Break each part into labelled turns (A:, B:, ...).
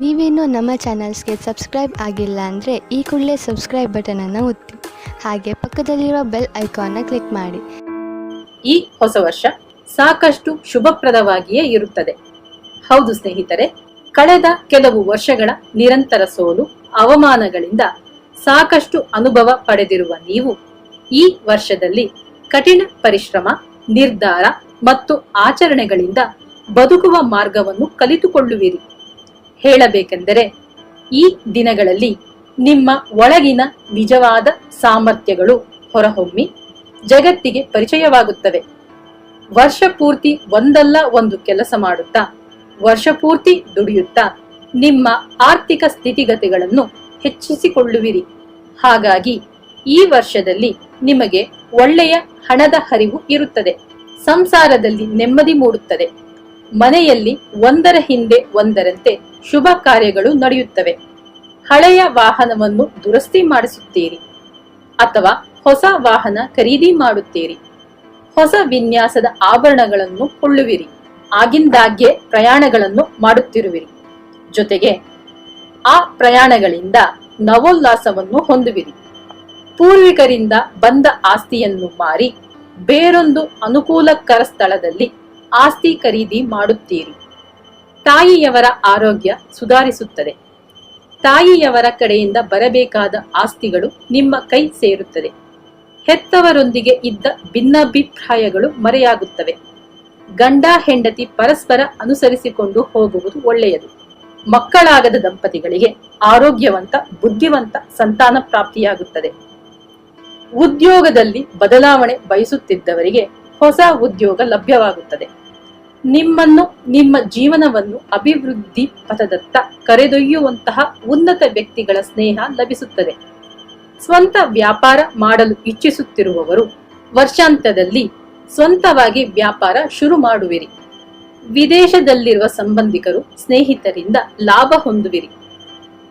A: ನೀವೇನು ನಮ್ಮ ಚಾನಲ್ಸ್ಗೆ ಸಬ್ಸ್ಕ್ರೈಬ್ ಆಗಿಲ್ಲ ಅಂದರೆ ಈ ಕೂಡಲೇ ಸಬ್ಸ್ಕ್ರೈಬ್ ಬಟನನ್ನು ಒತ್ತಿ, ಹಾಗೆ ಪಕ್ಕದಲ್ಲಿರುವ ಬೆಲ್ ಐಕಾನ್ನ ಕ್ಲಿಕ್ ಮಾಡಿ.
B: ಈ ಹೊಸ ವರ್ಷ ಸಾಕಷ್ಟು ಶುಭಪ್ರದವಾಗಿಯೇ ಇರುತ್ತದೆ. ಹೌದು ಸ್ನೇಹಿತರೆ, ಕಳೆದ ಕೆಲವು ವರ್ಷಗಳ ನಿರಂತರ ಸೋಲು ಅವಮಾನಗಳಿಂದ ಸಾಕಷ್ಟು ಅನುಭವ ಪಡೆದಿರುವ ನೀವು ಈ ವರ್ಷದಲ್ಲಿ ಕಠಿಣ ಪರಿಶ್ರಮ, ನಿರ್ಧಾರ ಮತ್ತು ಆಚರಣೆಗಳಿಂದ ಬದುಕುವ ಮಾರ್ಗವನ್ನು ಕಲಿತುಕೊಳ್ಳುವಿರಿ. ಹೇಳಬೇಕೆಂದರೆ ಈ ದಿನಗಳಲ್ಲಿ ನಿಮ್ಮ ಒಳಗಿನ ನಿಜವಾದ ಸಾಮರ್ಥ್ಯಗಳು ಹೊರಹೊಮ್ಮಿ ಜಗತ್ತಿಗೆ ಪರಿಚಯವಾಗುತ್ತವೆ. ವರ್ಷ ಪೂರ್ತಿ ಒಂದಲ್ಲ ಒಂದು ಕೆಲಸ ಮಾಡುತ್ತಾ, ವರ್ಷ ಪೂರ್ತಿ ದುಡಿಯುತ್ತಾ ನಿಮ್ಮ ಆರ್ಥಿಕ ಸ್ಥಿತಿಗತಿಗಳನ್ನು ಹೆಚ್ಚಿಸಿಕೊಳ್ಳುವಿರಿ. ಹಾಗಾಗಿ ಈ ವರ್ಷದಲ್ಲಿ ನಿಮಗೆ ಒಳ್ಳೆಯ ಹಣದ ಹರಿವು ಇರುತ್ತದೆ. ಸಂಸಾರದಲ್ಲಿ ನೆಮ್ಮದಿ ಮೂಡುತ್ತದೆ. ಮನೆಯಲ್ಲಿ ಒಂದರ ಹಿಂದೆ ಒಂದರಂತೆ ಶುಭ ಕಾರ್ಯಗಳು ನಡೆಯುತ್ತವೆ. ಹಳೆಯ ವಾಹನವನ್ನು ದುರಸ್ತಿ ಮಾಡಿಸುತ್ತೀರಿ ಅಥವಾ ಹೊಸ ವಾಹನ ಖರೀದಿ ಮಾಡುತ್ತೀರಿ. ಹೊಸ ವಿನ್ಯಾಸದ ಆಭರಣಗಳನ್ನು ಕೊಳ್ಳುವಿರಿ. ಆಗಿಂದಾಗ್ಗೆ ಪ್ರಯಾಣಗಳನ್ನು ಮಾಡುತ್ತಿರುವಿರಿ. ಜೊತೆಗೆ ಆ ಪ್ರಯಾಣಗಳಿಂದ ನವೋಲ್ಲಾಸವನ್ನು ಹೊಂದುವಿರಿ. ಪೂರ್ವಿಕರಿಂದ ಬಂದ ಆಸ್ತಿಯನ್ನು ಮಾರಿ ಬೇರೊಂದು ಅನುಕೂಲಕರ ಸ್ಥಳದಲ್ಲಿ ಆಸ್ತಿ ಖರೀದಿ ಮಾಡುತ್ತೀರಿ. ತಾಯಿಯವರ ಆರೋಗ್ಯ ಸುಧಾರಿಸುತ್ತದೆ. ತಾಯಿಯವರ ಕಡೆಯಿಂದ ಬರಬೇಕಾದ ಆಸ್ತಿಗಳು ನಿಮ್ಮ ಕೈ ಸೇರುತ್ತದೆ. ಹೆತ್ತವರೊಂದಿಗೆ ಇದ್ದ ಭಿನ್ನಾಭಿಪ್ರಾಯಗಳು ಮರೆಯಾಗುತ್ತವೆ. ಗಂಡ ಹೆಂಡತಿ ಪರಸ್ಪರ ಅನುಸರಿಸಿಕೊಂಡು ಹೋಗುವುದು ಒಳ್ಳೆಯದು. ಮಕ್ಕಳಾಗದ ದಂಪತಿಗಳಿಗೆ ಆರೋಗ್ಯವಂತ, ಬುದ್ಧಿವಂತ ಸಂತಾನ ಪ್ರಾಪ್ತಿಯಾಗುತ್ತದೆ. ಉದ್ಯೋಗದಲ್ಲಿ ಬದಲಾವಣೆ ಬಯಸುತ್ತಿದ್ದವರಿಗೆ ಹೊಸ ಉದ್ಯೋಗ ಲಭ್ಯವಾಗುತ್ತದೆ. ನಿಮ್ಮನ್ನು, ನಿಮ್ಮ ಜೀವನವನ್ನು ಅಭಿವೃದ್ಧಿ ಪಥದತ್ತ ಕರೆದೊಯ್ಯುವಂತಹ ಉನ್ನತ ವ್ಯಕ್ತಿಗಳ ಸ್ನೇಹ ಲಭಿಸುತ್ತದೆ. ಸ್ವಂತ ವ್ಯಾಪಾರ ಮಾಡಲು ಇಚ್ಛಿಸುತ್ತಿರುವವರು ವರ್ಷಾಂತ್ಯದಲ್ಲಿ ಸ್ವಂತವಾಗಿ ವ್ಯಾಪಾರ ಶುರು ಮಾಡುವಿರಿ. ವಿದೇಶದಲ್ಲಿರುವ ಸಂಬಂಧಿಕರು, ಸ್ನೇಹಿತರಿಂದ ಲಾಭ ಹೊಂದುವಿರಿ.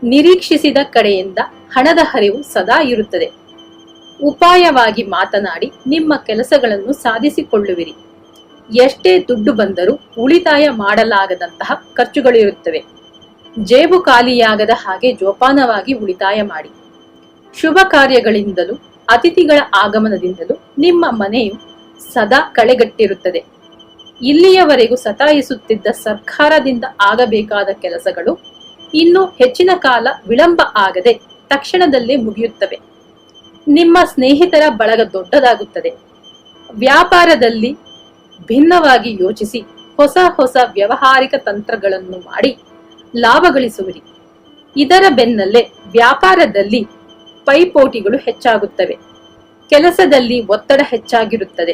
B: ನಿರೀಕ್ಷಿಸಿದ ಕಡೆಯಿಂದ ಹಣದ ಹರಿವು ಸದಾ ಇರುತ್ತದೆ. ಉಪಾಯವಾಗಿ ಮಾತನಾಡಿ ನಿಮ್ಮ ಕೆಲಸಗಳನ್ನು ಸಾಧಿಸಿಕೊಳ್ಳುವಿರಿ. ಎಷ್ಟೇ ದುಡ್ಡು ಬಂದರೂ ಉಳಿತಾಯ ಮಾಡಲಾಗದಂತಹ ಖರ್ಚುಗಳಿರುತ್ತವೆ. ಜೇಬು ಖಾಲಿಯಾಗದ ಹಾಗೆ ಜೋಪಾನವಾಗಿ ಉಳಿತಾಯ ಮಾಡಿ. ಶುಭ ಕಾರ್ಯಗಳಿಂದಲೂ ಅತಿಥಿಗಳ ಆಗಮನದಿಂದಲೂ ನಿಮ್ಮ ಮನೆಯು ಸದಾ ಕಳೆಗಟ್ಟಿರುತ್ತದೆ. ಇಲ್ಲಿಯವರೆಗೂ ಸತಾಯಿಸುತ್ತಿದ್ದ ಸರ್ಕಾರದಿಂದ ಆಗಬೇಕಾದ ಕೆಲಸಗಳು ಇನ್ನೂ ಹೆಚ್ಚಿನ ಕಾಲ ವಿಳಂಬ ಆಗದೆ ತಕ್ಷಣದಲ್ಲೇ ಮುಗಿಯುತ್ತವೆ. ನಿಮ್ಮ ಸ್ನೇಹಿತರ ಬಳಗ ದೊಡ್ಡದಾಗುತ್ತದೆ. ವ್ಯಾಪಾರದಲ್ಲಿ ಭಿನ್ನವಾಗಿ ಯೋಚಿಸಿ ಹೊಸ ಹೊಸ ವ್ಯಾವಹಾರಿಕ ತಂತ್ರಗಳನ್ನು ಮಾಡಿ ಲಾಭ ಗಳಿಸುವಿರಿ. ಇದರ ಬೆನ್ನಲ್ಲೇ ವ್ಯಾಪಾರದಲ್ಲಿ ಪೈಪೋಟಿಗಳು ಹೆಚ್ಚಾಗುತ್ತವೆ. ಕೆಲಸದಲ್ಲಿ ಒತ್ತಡ ಹೆಚ್ಚಾಗಿರುತ್ತದೆ.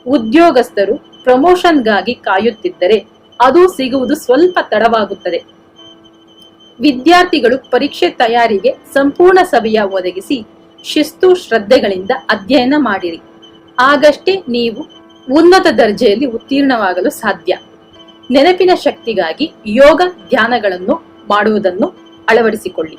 B: ಉದ್ಯೋಗಸ್ಥರು ಪ್ರಮೋಷನ್ಗಾಗಿ ಕಾಯುತ್ತಿದ್ದರೆ ಅದು ಸಿಗುವುದು ಸ್ವಲ್ಪ ತಡವಾಗುತ್ತದೆ. ವಿದ್ಯಾರ್ಥಿಗಳು ಪರೀಕ್ಷೆ ತಯಾರಿಗೆ ಸಂಪೂರ್ಣ ಸಮಯ ಒದಗಿಸಿ ಶಿಸ್ತು ಶ್ರದ್ಧೆಗಳಿಂದ ಅಧ್ಯಯನ ಮಾಡಿರಿ. ಆಗಷ್ಟೇ ನೀವು ಉನ್ನತ ದರ್ಜೆಯಲ್ಲಿ ಉತ್ತೀರ್ಣವಾಗಲು ಸಾಧ್ಯ. ನೆನಪಿನ ಶಕ್ತಿಗಾಗಿ ಯೋಗ ಧ್ಯಾನಗಳನ್ನು ಮಾಡುವುದನ್ನು ಅಳವಡಿಸಿಕೊಳ್ಳಿ.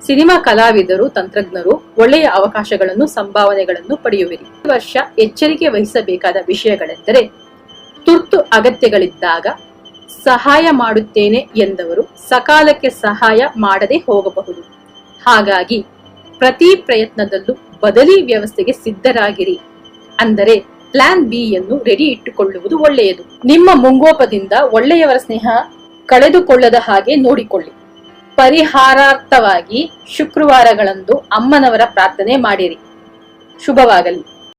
B: ಸಿನಿಮಾ ಕಲಾವಿದರು, ತಂತ್ರಜ್ಞರು ಒಳ್ಳೆಯ ಅವಕಾಶಗಳನ್ನು, ಸಂಭಾವನೆಗಳನ್ನು ಪಡೆಯುವಿರಿ. ಈ ವರ್ಷ ಎಚ್ಚರಿಕೆ ವಹಿಸಬೇಕಾದ ವಿಷಯಗಳೆಂದರೆ, ತುರ್ತು ಅಗತ್ಯಗಳಿದ್ದಾಗ ಸಹಾಯ ಮಾಡುತ್ತೇನೆ ಎಂದವರು ಸಕಾಲಕ್ಕೆ ಸಹಾಯ ಮಾಡದೆ ಹೋಗಬಹುದು. ಹಾಗಾಗಿ ಪ್ರತಿ ಪ್ರಯತ್ನದಲ್ಲೂ ಬದಲಿ ವ್ಯವಸ್ಥೆಗೆ ಸಿದ್ಧರಾಗಿರಿ. ಅಂದರೆ ಪ್ಲಾನ್ ಬಿ ಯನ್ನು ರೆಡಿ ಇಟ್ಟುಕೊಳ್ಳುವುದು ಒಳ್ಳೆಯದು. ನಿಮ್ಮ ಮುಂಗೋಪದಿಂದ ಒಳ್ಳೆಯವರ ಸ್ನೇಹ ಕಳೆದುಕೊಳ್ಳದ ಹಾಗೆ ನೋಡಿಕೊಳ್ಳಿ. ಪರಿಹಾರಾರ್ಥವಾಗಿ ಶುಕ್ರವಾರಗಳಂದು ಅಮ್ಮನವರ ಪ್ರಾರ್ಥನೆ ಮಾಡಿರಿ. ಶುಭವಾಗಲಿ.